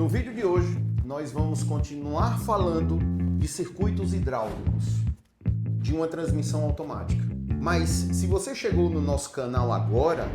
No vídeo de hoje, nós vamos continuar falando de circuitos hidráulicos, de uma transmissão automática. Mas se você chegou no nosso canal agora,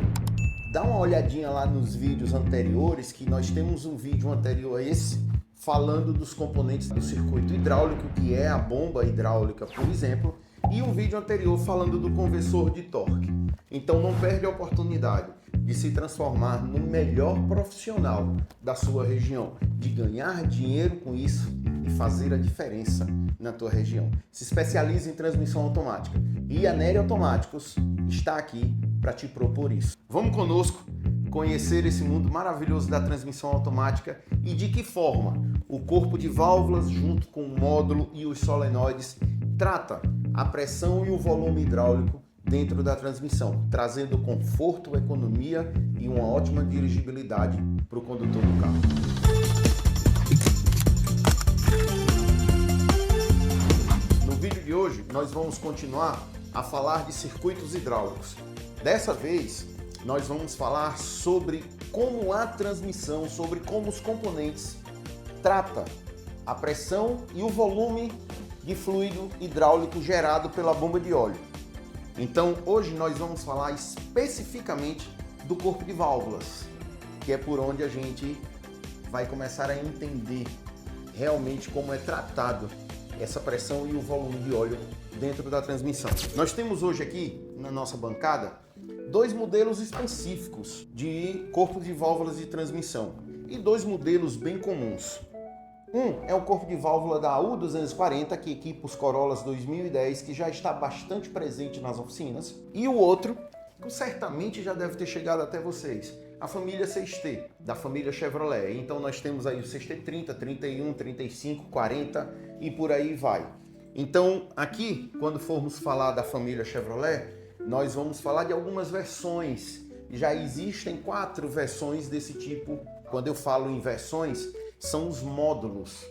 dá uma olhadinha lá nos vídeos anteriores, que nós temos um vídeo anterior a esse, falando dos componentes do circuito hidráulico, que é a bomba hidráulica, por exemplo, e um vídeo anterior falando do conversor de torque. Então não perde a oportunidade de se transformar no melhor profissional da sua região, de ganhar dinheiro com isso e fazer a diferença na tua região. Se especialize em transmissão automática e a Nery Automáticos está aqui para te propor isso. Vamos conosco conhecer esse mundo maravilhoso da transmissão automática e de que forma o corpo de válvulas junto com o módulo e os solenoides trata a pressão e o volume hidráulico dentro da transmissão, trazendo conforto, economia e uma ótima dirigibilidade para o condutor do carro. No vídeo de hoje, nós vamos continuar a falar de circuitos hidráulicos. Dessa vez, nós vamos falar sobre como a transmissão, sobre como os componentes trata a pressão e o volume de fluido hidráulico gerado pela bomba de óleo. Então, hoje nós vamos falar especificamente do corpo de válvulas, que é por onde a gente vai começar a entender realmente como é tratado essa pressão e o volume de óleo dentro da transmissão. Nós temos hoje aqui na nossa bancada dois modelos específicos de corpo de válvulas de transmissão e dois modelos bem comuns. Um é o corpo de válvula da AU240, que equipa os Corollas 2010, que já está bastante presente nas oficinas. E o outro, que certamente já deve ter chegado até vocês, a família 6T, da família Chevrolet. Então nós temos aí o 6T 30, 31, 35, 40 e por aí vai. Então aqui, quando formos falar da família Chevrolet, nós vamos falar de algumas versões. Já existem 4 versões desse tipo. Quando eu falo em versões, são os módulos.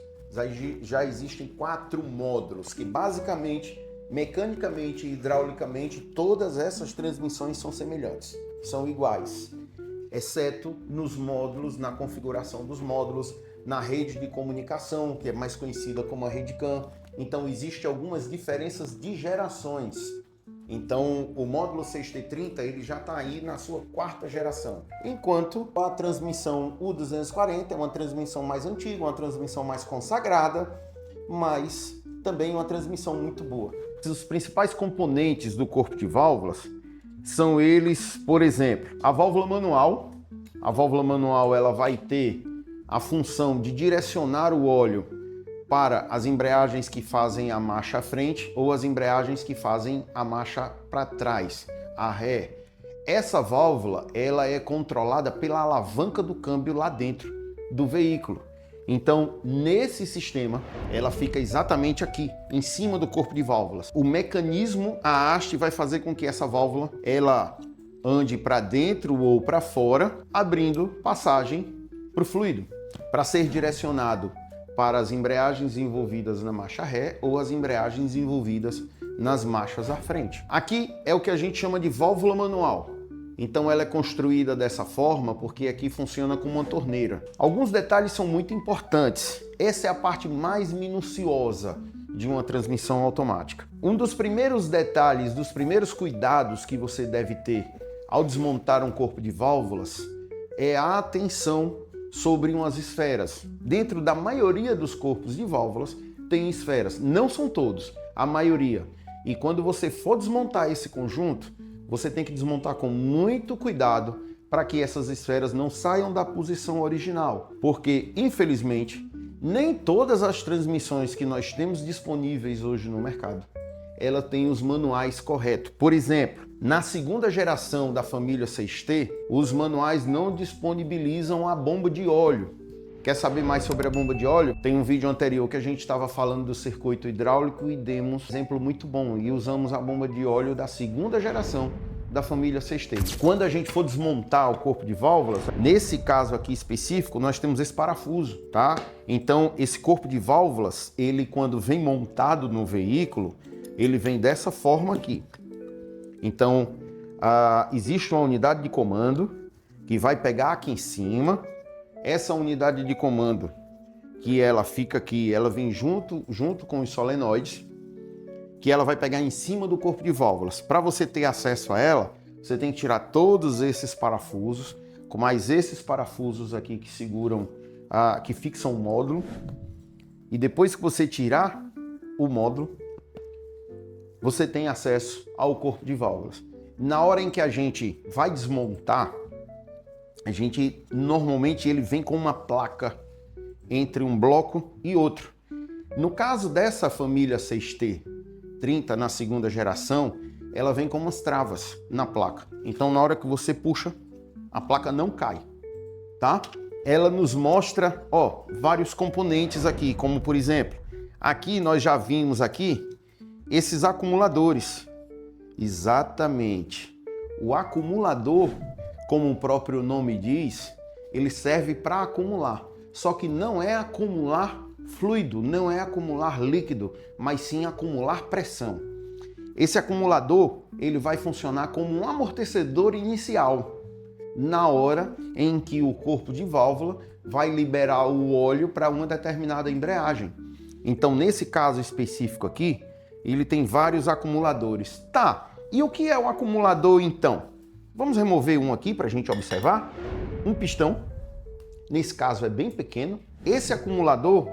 Já existem 4 módulos que basicamente, mecanicamente e hidraulicamente, todas essas transmissões são semelhantes, são iguais, exceto nos módulos, na configuração dos módulos, na rede de comunicação, que é mais conhecida como a rede CAN. Então existem algumas diferenças de gerações. Então o módulo 6T30 ele já está aí na sua 4ª geração, enquanto a transmissão U240 é uma transmissão mais antiga, uma transmissão mais consagrada, mas também uma transmissão muito boa. Os principais componentes do corpo de válvulas são eles, por exemplo, a válvula manual. A válvula manual ela vai ter a função de direcionar o óleo para as embreagens que fazem a marcha à frente ou as embreagens que fazem a marcha para trás, a ré. Essa válvula ela é controlada pela alavanca do câmbio lá dentro do veículo. Então, nesse sistema, ela fica exatamente aqui, em cima do corpo de válvulas. O mecanismo, a haste, vai fazer com que essa válvula ela ande para dentro ou para fora, abrindo passagem para o fluido, para ser direcionado para as embreagens envolvidas na marcha ré ou as embreagens envolvidas nas marchas à frente. Aqui é o que a gente chama de válvula manual. Então ela é construída dessa forma porque aqui funciona como uma torneira. Alguns detalhes são muito importantes. Essa é a parte mais minuciosa de uma transmissão automática. Um dos primeiros detalhes, dos primeiros cuidados que você deve ter ao desmontar um corpo de válvulas é a atenção sobre umas esferas. Dentro da maioria dos corpos de válvulas tem esferas, não são todos, a maioria. E quando você for desmontar esse conjunto, você tem que desmontar com muito cuidado para que essas esferas não saiam da posição original, porque infelizmente nem todas as transmissões que nós temos disponíveis hoje no mercado ela tem os manuais corretos. Por exemplo, na 2ª geração da família 6T, os manuais não disponibilizam a bomba de óleo. Quer saber mais sobre a bomba de óleo? Tem um vídeo anterior que a gente estava falando do circuito hidráulico e demos um exemplo muito bom e usamos a bomba de óleo da 2ª geração da família 6T. Quando a gente for desmontar o corpo de válvulas, nesse caso aqui específico, nós temos esse parafuso, tá? Então, esse corpo de válvulas, ele quando vem montado no veículo, ele vem dessa forma aqui. Então, existe uma unidade de comando que vai pegar aqui em cima essa unidade de comando, que ela fica aqui, ela vem junto com os solenoides, que ela vai pegar em cima do corpo de válvulas. Para você ter acesso a ela, você tem que tirar todos esses parafusos, com mais esses parafusos aqui que seguram, que fixam o módulo. E depois que você tirar o módulo, você tem acesso ao corpo de válvulas. Na hora em que a gente vai desmontar, normalmente ele vem com uma placa entre um bloco e outro. No caso dessa família 6T30 na segunda geração, ela vem com umas travas na placa. Então na hora que você puxa, a placa não cai, tá? Ela nos mostra, vários componentes aqui, como por exemplo, aqui nós já vimos aqui esses acumuladores. Exatamente. O acumulador, como o próprio nome diz, ele serve para acumular. Só que não é acumular fluido, não é acumular líquido, mas sim acumular pressão. Esse acumulador, ele vai funcionar como um amortecedor inicial, na hora em que o corpo de válvula vai liberar o óleo para uma determinada embreagem. Então, nesse caso específico aqui, ele tem vários acumuladores. Tá, e o que é um acumulador então? Vamos remover um aqui para a gente observar. Um pistão, nesse caso é bem pequeno. Esse acumulador,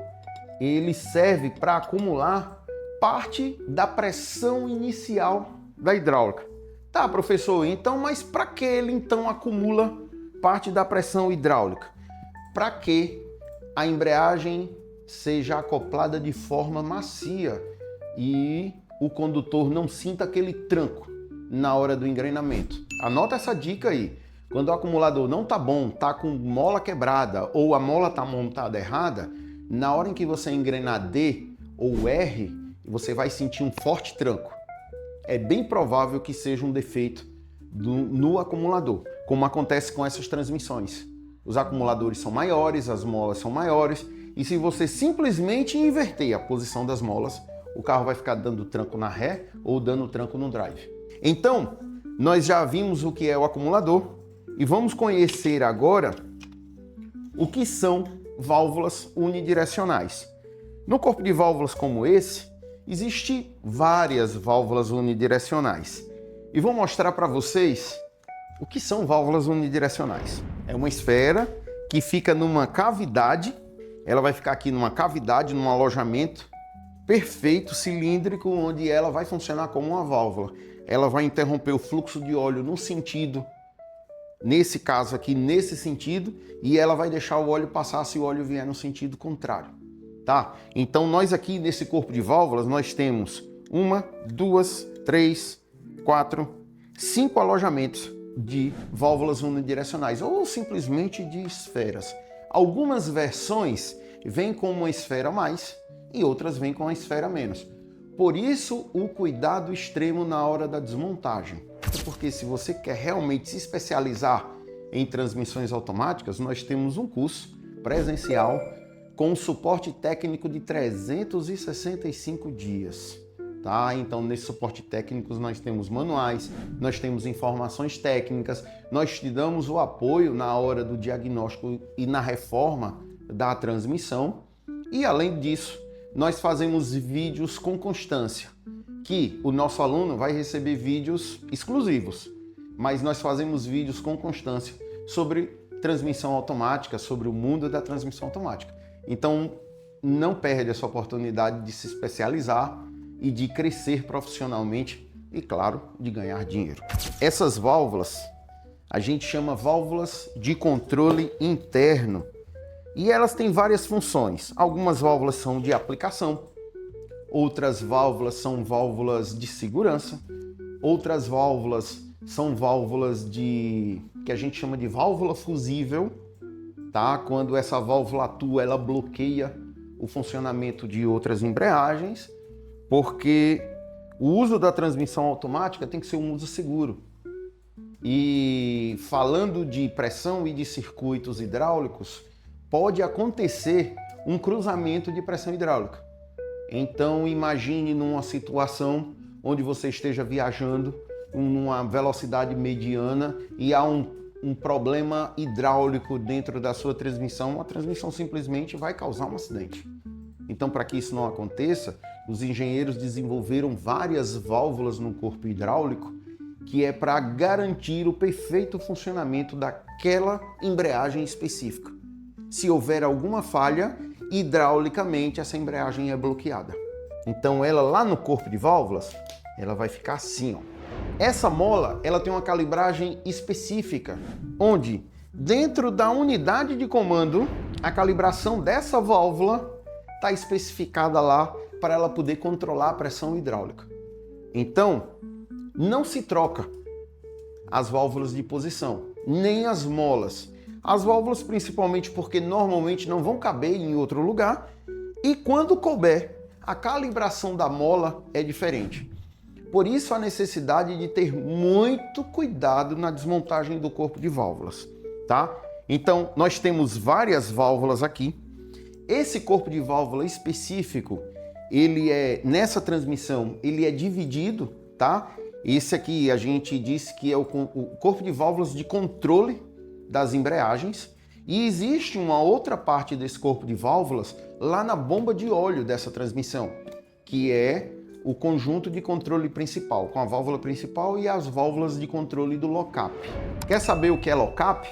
ele serve para acumular parte da pressão inicial da hidráulica. Tá, professor, então, mas para que ele então acumula parte da pressão hidráulica? Para que a embreagem seja acoplada de forma macia e o condutor não sinta aquele tranco na hora do engrenamento. Anota essa dica aí. Quando o acumulador não tá bom, tá com mola quebrada ou a mola tá montada errada, na hora em que você engrenar D ou R, você vai sentir um forte tranco. É bem provável que seja um defeito no acumulador, como acontece com essas transmissões. Os acumuladores são maiores, as molas são maiores, e se você simplesmente inverter a posição das molas, o carro vai ficar dando tranco na ré ou dando tranco no drive. Então, nós já vimos o que é o acumulador e vamos conhecer agora o que são válvulas unidirecionais. No corpo de válvulas como esse, existem várias válvulas unidirecionais. E vou mostrar para vocês o que são válvulas unidirecionais. É uma esfera que fica numa cavidade, ela vai ficar aqui numa cavidade, num alojamento perfeito, cilíndrico, onde ela vai funcionar como uma válvula. Ela vai interromper o fluxo de óleo no sentido, nesse caso aqui, nesse sentido, e ela vai deixar o óleo passar se o óleo vier no sentido contrário. Tá? Então nós aqui nesse corpo de válvulas, nós temos 1, 2, 3, 4, 5 alojamentos de válvulas unidirecionais ou simplesmente de esferas. Algumas versões vêm com uma esfera a mais e outras vêm com uma esfera a menos. Por isso o cuidado extremo na hora da desmontagem. Porque se você quer realmente se especializar em transmissões automáticas, nós temos um curso presencial com suporte técnico de 365 dias. Tá? Então, nesse suporte técnico, nós temos manuais, nós temos informações técnicas, nós te damos o apoio na hora do diagnóstico e na reforma da transmissão. E, além disso, nós fazemos vídeos com constância, que o nosso aluno vai receber vídeos exclusivos, mas nós fazemos vídeos com constância sobre transmissão automática, sobre o mundo da transmissão automática. Então, não perde essa oportunidade de se especializar e de crescer profissionalmente e, claro, de ganhar dinheiro. Essas válvulas a gente chama válvulas de controle interno e elas têm várias funções. Algumas válvulas são de aplicação, outras válvulas são válvulas de segurança, outras válvulas são válvulas que a gente chama de válvula fusível. Tá? Quando essa válvula atua, ela bloqueia o funcionamento de outras embreagens, porque o uso da transmissão automática tem que ser um uso seguro. E falando de pressão e de circuitos hidráulicos, pode acontecer um cruzamento de pressão hidráulica. Então imagine numa situação onde você esteja viajando numa velocidade mediana e há um um problema hidráulico dentro da sua transmissão, a transmissão simplesmente vai causar um acidente. Então, para que isso não aconteça, os engenheiros desenvolveram várias válvulas no corpo hidráulico que é para garantir o perfeito funcionamento daquela embreagem específica. Se houver alguma falha, hidraulicamente essa embreagem é bloqueada. Então ela lá no corpo de válvulas, ela vai ficar assim, ó. Essa mola, ela tem uma calibragem específica, onde dentro da unidade de comando, a calibração dessa válvula está especificada lá para ela poder controlar a pressão hidráulica. Então, não se troca as válvulas de posição, nem as molas. As válvulas principalmente porque normalmente não vão caber em outro lugar e quando couber, a calibração da mola é diferente. Por isso a necessidade de ter muito cuidado na desmontagem do corpo de válvulas, tá? Então, nós temos várias válvulas aqui. Esse corpo de válvula específico, nessa transmissão, ele é dividido, tá? Esse aqui a gente disse que é o corpo de válvulas de controle das embreagens. E existe uma outra parte desse corpo de válvulas lá na bomba de óleo dessa transmissão, que é o conjunto de controle principal, com a válvula principal e as válvulas de controle do lock-up. Quer saber o que é lock-up?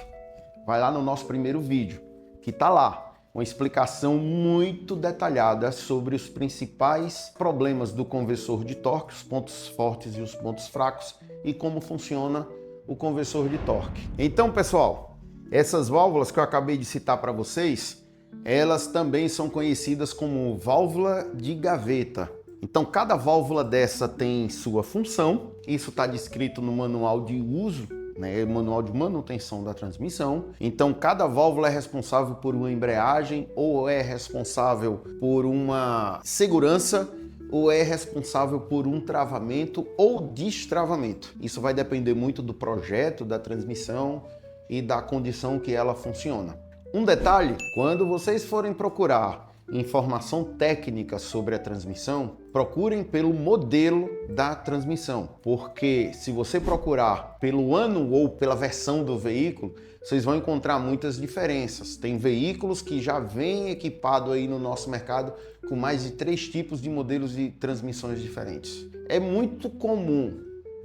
Vai lá no nosso primeiro vídeo, que está lá, uma explicação muito detalhada sobre os principais problemas do conversor de torque, os pontos fortes e os pontos fracos, e como funciona o conversor de torque. Então, pessoal, essas válvulas que eu acabei de citar para vocês, elas também são conhecidas como válvula de gaveta. Então, cada válvula dessa tem sua função. Isso está descrito no manual de uso, né? Manual de manutenção da transmissão. Então, cada válvula é responsável por uma embreagem, ou é responsável por uma segurança, ou é responsável por um travamento ou destravamento. Isso vai depender muito do projeto da transmissão e da condição que ela funciona. Um detalhe, quando vocês forem procurar informação técnica sobre a transmissão, procurem pelo modelo da transmissão, porque se você procurar pelo ano ou pela versão do veículo, vocês vão encontrar muitas diferenças. Tem veículos que já vêm equipado aí no nosso mercado com mais de 3 tipos de modelos de transmissões diferentes. É muito comum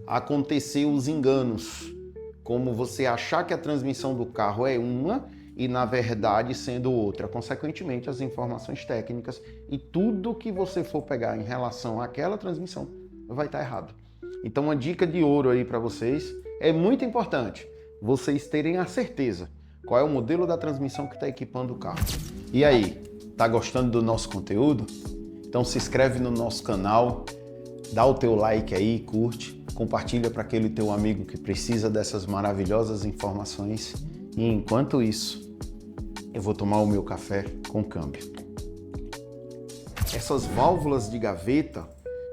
acontecer os enganos, como você achar que a transmissão do carro é uma e na verdade sendo outra. Consequentemente, as informações técnicas e tudo que você for pegar em relação àquela transmissão vai estar errado. Então, uma dica de ouro aí para vocês, é muito importante vocês terem a certeza qual é o modelo da transmissão que está equipando o carro. E aí, tá gostando do nosso conteúdo? Então se inscreve no nosso canal, dá o teu like aí, curte, compartilha para aquele teu amigo que precisa dessas maravilhosas informações. E enquanto isso, eu vou tomar o meu café com câmbio. Essas válvulas de gaveta,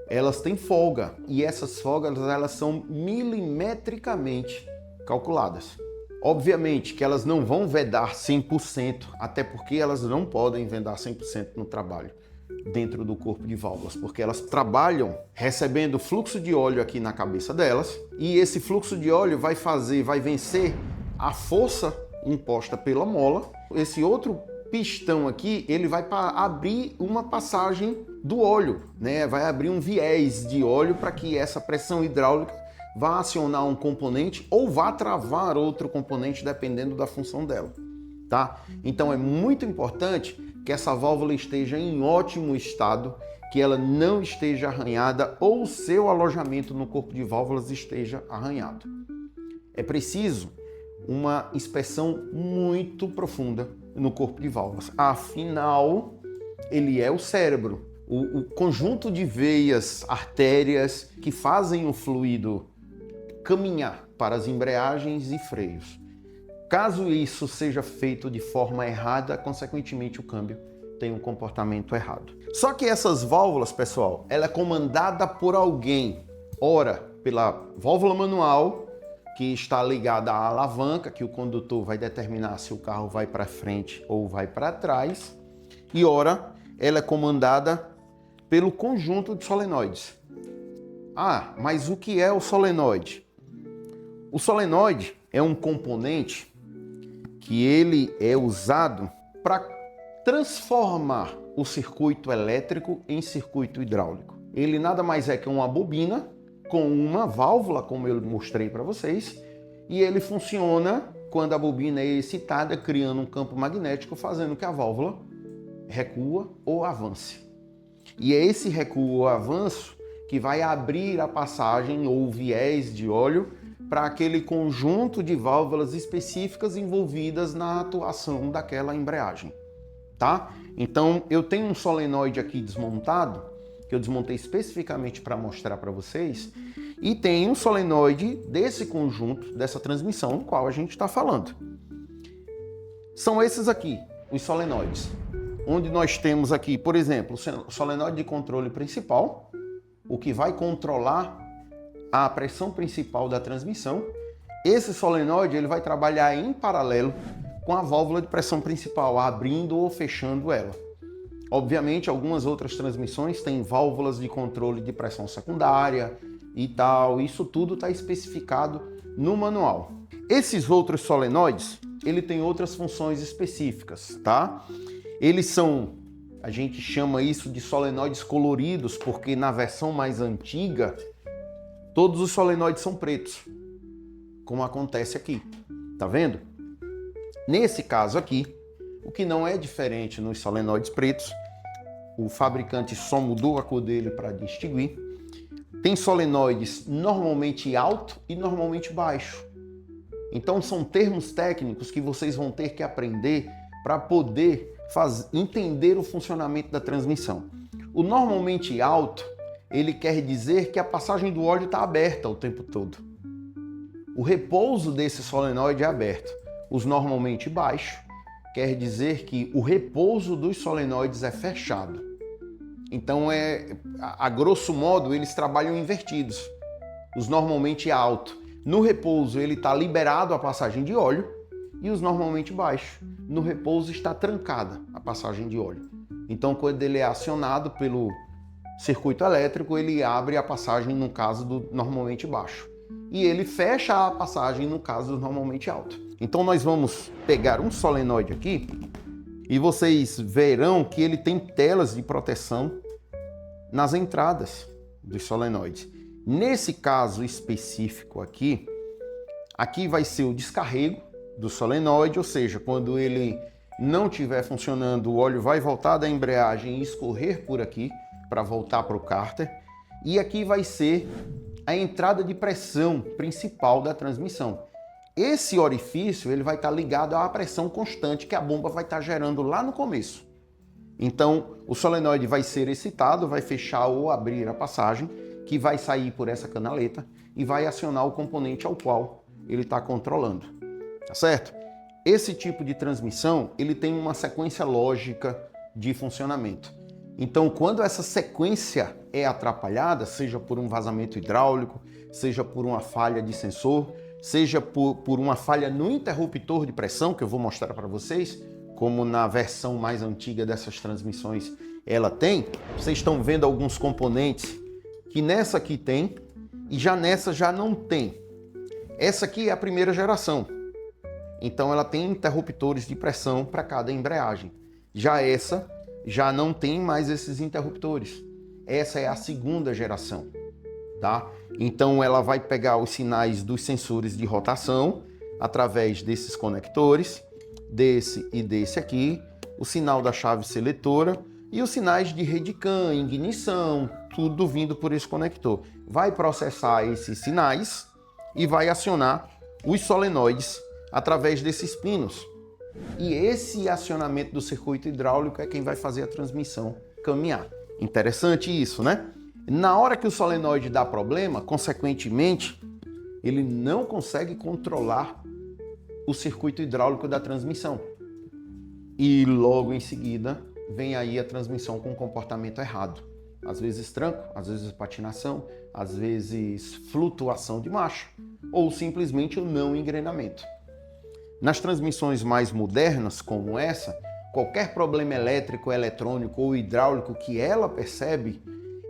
elas têm folga e essas folgas elas são milimetricamente calculadas. Obviamente que elas não vão vedar 100%, até porque elas não podem vedar 100% no trabalho dentro do corpo de válvulas, porque elas trabalham recebendo fluxo de óleo aqui na cabeça delas e esse fluxo de óleo vai vencer a força imposta pela mola. Esse outro pistão aqui, ele vai abrir uma passagem do óleo, né? Vai abrir um viés de óleo para que essa pressão hidráulica vá acionar um componente ou vá travar outro componente, dependendo da função dela, tá? Então é muito importante que essa válvula esteja em ótimo estado, que ela não esteja arranhada ou o seu alojamento no corpo de válvulas esteja arranhado. É preciso uma inspeção muito profunda no corpo de válvulas. Afinal, ele é o cérebro, o conjunto de veias, artérias que fazem o fluido caminhar para as embreagens e freios. Caso isso seja feito de forma errada, consequentemente o câmbio tem um comportamento errado. Só que essas válvulas, pessoal, ela é comandada por alguém. Ora, pela válvula manual, que está ligada à alavanca, que o condutor vai determinar se o carro vai para frente ou vai para trás. E ora, ela é comandada pelo conjunto de solenoides. Ah, mas o que é o solenoide? O solenoide é um componente que ele é usado para transformar o circuito elétrico em circuito hidráulico. Ele nada mais é que uma bobina com uma válvula, como eu mostrei para vocês, e ele funciona quando a bobina é excitada, criando um campo magnético, fazendo que a válvula recua ou avance. E é esse recuo ou avanço que vai abrir a passagem ou viés de óleo para aquele conjunto de válvulas específicas envolvidas na atuação daquela embreagem, tá? Então, eu tenho um solenoide aqui desmontado, que eu desmontei especificamente para mostrar para vocês, e tem um solenoide desse conjunto, dessa transmissão, no qual a gente está falando. São esses aqui, os solenoides, onde nós temos aqui, por exemplo, o solenoide de controle principal, o que vai controlar a pressão principal da transmissão. Esse solenoide ele vai trabalhar em paralelo com a válvula de pressão principal, abrindo ou fechando ela. Obviamente, algumas outras transmissões têm válvulas de controle de pressão secundária e tal. Isso tudo está especificado no manual. Esses outros solenoides, ele tem outras funções específicas, tá? Eles são, a gente chama isso de solenoides coloridos, porque na versão mais antiga, todos os solenoides são pretos, como acontece aqui, tá vendo? Nesse caso aqui, o que não é diferente nos solenoides pretos, o fabricante só mudou a cor dele para distinguir. Tem solenoides normalmente alto e normalmente baixo. Então são termos técnicos que vocês vão ter que aprender para poder entender o funcionamento da transmissão. O normalmente alto, ele quer dizer que a passagem do óleo está aberta o tempo todo. O repouso desse solenoide é aberto. Os normalmente baixo quer dizer que o repouso dos solenoides é fechado. Então, a grosso modo, eles trabalham invertidos. Os normalmente alto, no repouso, ele está liberado a passagem de óleo, e os normalmente baixo, no repouso está trancada a passagem de óleo. Então, quando ele é acionado pelo circuito elétrico, ele abre a passagem no caso do normalmente baixo. E ele fecha a passagem no caso do normalmente alto. Então nós vamos pegar um solenoide aqui e vocês verão que ele tem telas de proteção nas entradas dos solenoides. Nesse caso específico aqui vai ser o descarrego do solenoide, ou seja, quando ele não estiver funcionando, o óleo vai voltar da embreagem e escorrer por aqui para voltar para o cárter. E aqui vai ser a entrada de pressão principal da transmissão. Esse orifício ele vai estar ligado à pressão constante que a bomba vai estar gerando lá no começo. Então, o solenoide vai ser excitado, vai fechar ou abrir a passagem, que vai sair por essa canaleta e vai acionar o componente ao qual ele está controlando. Tá certo? Esse tipo de transmissão, ele tem uma sequência lógica de funcionamento. Então, quando essa sequência é atrapalhada, seja por um vazamento hidráulico, seja por uma falha de sensor, seja por uma falha no interruptor de pressão, que eu vou mostrar para vocês, como na versão mais antiga dessas transmissões ela tem, vocês estão vendo alguns componentes que nessa aqui tem e já nessa já não tem. Essa aqui é a primeira geração, então ela tem interruptores de pressão para cada embreagem. Já essa já não tem mais esses interruptores. Essa é a segunda geração, tá? Então ela vai pegar os sinais dos sensores de rotação através desses conectores, desse e desse aqui, o sinal da chave seletora e os sinais de redcam, ignição, tudo vindo por esse conector. Vai processar esses sinais e vai acionar os solenoides através desses pinos. E esse acionamento do circuito hidráulico é quem vai fazer a transmissão caminhar. Interessante isso, né? Na hora que o solenoide dá problema, consequentemente, ele não consegue controlar o circuito hidráulico da transmissão. E logo em seguida, vem aí a transmissão com comportamento errado. Às vezes tranco, às vezes patinação, às vezes flutuação de marcha, ou simplesmente o não engrenamento. Nas transmissões mais modernas, como essa, qualquer problema elétrico, eletrônico ou hidráulico que ela percebe,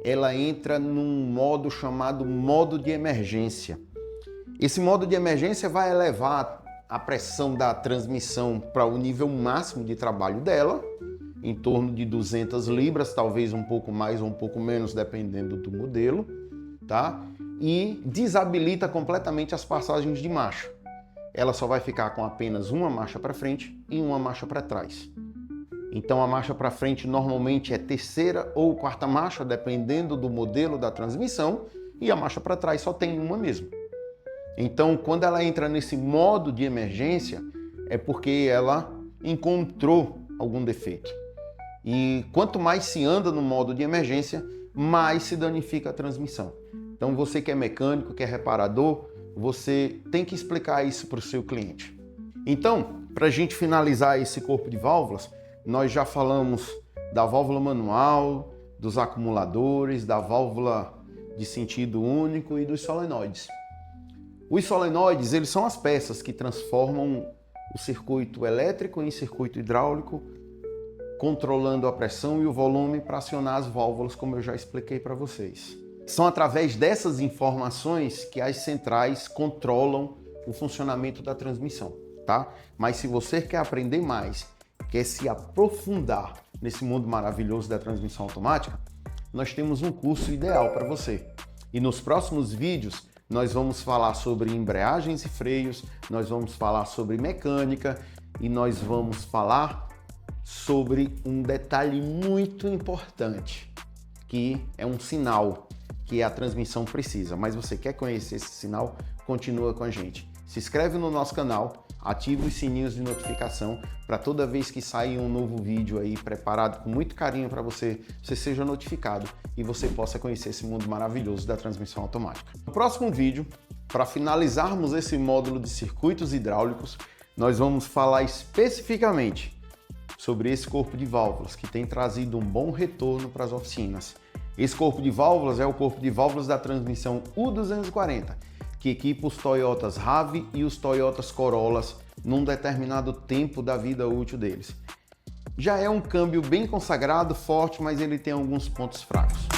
ela entra num modo chamado modo de emergência. Esse modo de emergência vai elevar a pressão da transmissão para o nível máximo de trabalho dela, em torno de 200 libras, talvez um pouco mais ou um pouco menos, dependendo do modelo, tá? E desabilita completamente as passagens de marcha. Ela só vai ficar com apenas uma marcha para frente e uma marcha para trás. Então a marcha para frente normalmente é terceira ou quarta marcha, dependendo do modelo da transmissão, e a marcha para trás só tem uma mesmo. Então, quando ela entra nesse modo de emergência, é porque ela encontrou algum defeito. E quanto mais se anda no modo de emergência, mais se danifica a transmissão. Então, você que é mecânico, que é reparador, você tem que explicar isso para o seu cliente. Então, para a gente finalizar esse corpo de válvulas, nós já falamos da válvula manual, dos acumuladores, da válvula de sentido único e dos solenoides. Os solenoides, eles são as peças que transformam o circuito elétrico em circuito hidráulico, controlando a pressão e o volume para acionar as válvulas, como eu já expliquei para vocês. São através dessas informações que as centrais controlam o funcionamento da transmissão, tá? Mas se você quer aprender mais, quer se aprofundar nesse mundo maravilhoso da transmissão automática, nós temos um curso ideal para você. E nos próximos vídeos, nós vamos falar sobre embreagens e freios, nós vamos falar sobre mecânica e nós vamos falar sobre um detalhe muito importante, que é um sinal que a transmissão precisa. Mas você quer conhecer esse sinal? Continua com a gente. Se inscreve no nosso canal, ativa os sininhos de notificação para toda vez que sair um novo vídeo aí preparado com muito carinho para você, você seja notificado e você possa conhecer esse mundo maravilhoso da transmissão automática. No próximo vídeo, para finalizarmos esse módulo de circuitos hidráulicos, nós vamos falar especificamente sobre esse corpo de válvulas que tem trazido um bom retorno para as oficinas. Esse corpo de válvulas é o corpo de válvulas da transmissão U240, que equipa os Toyotas RAV e os Toyotas Corollas num determinado tempo da vida útil deles. Já é um câmbio bem consagrado, forte, mas ele tem alguns pontos fracos.